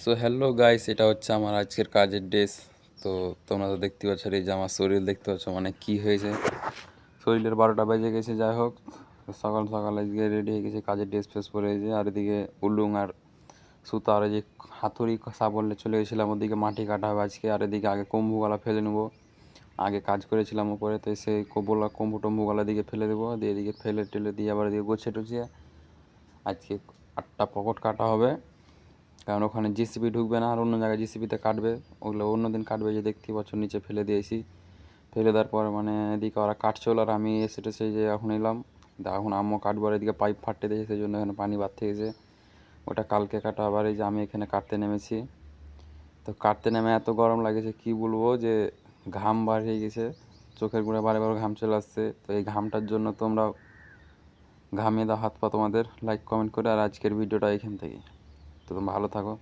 So hello guys, এটা হচ্ছে আমার আজকের কাজের ড্রেস। তো তোমরা তো দেখতে পাচ্ছ, আর এই যে আমার শরীর দেখতে পাচ্ছ, মানে কি হয়েছে, শরীরের 12টা বেজে গেছে। যাই হোক, সকাল সকাল আজকে রেডি হয়ে গেছে, কাজের ড্রেস ফ্রেস পরে হয়েছে। আর এদিকে উলুং আর সুতা আর এই যে হাতুড়ি সাবলে চলে গেছিলাম, ওদিকে মাটি কাটা হবে আজকে। আর এদিকে আগে কম্বুগালা ফেলে নেবো, আগে কাজ করেছিলাম উপরে, তো সেই কম্বু টম্বুগালা দিকে ফেলে দেবো, দিয়ে এদিকে ফেলে টেলে দিয়ে আবার এদিকে গোছে টুছিয়ে আজকে 8টা পকট কাটা হবে। কারণ ওখানে জিসিবি ঢুকবে না, আর অন্য জায়গায় জিসিবিতে কাটবে, ওগুলো অন্য দিন কাটবে। যে দেখতে পাচ্ছ নিচে ফেলে দিয়েছি, ফেলে দেওয়ার পর মানে এদিকে ওরা কাটছিল, আর আমি এসে টেসে যে এখন এলাম। এখন আম্মু কাটবো, আর এদিকে পাইপ ফাটতে দিয়েছে, সেই জন্য এখানে পানি বাড়তে গেছে। ওটা কালকে কাটা। আবার এই যে আমি এখানে কাটতে নেমেছি, তো কাটতে নেমে এত গরম লাগেছে কি বলবো, যে ঘাম বার হয়ে গেছে, চোখের গোড়া বারে বারে ঘাম চলে আসছে। তো এই ঘামটার জন্য তোমরা ঘামিয়ে দাও হাত পা তোমাদের, লাইক কমেন্ট করে। আর আজকের ভিডিওটা এখান থেকে, তো তোমরা ভালো থাকো।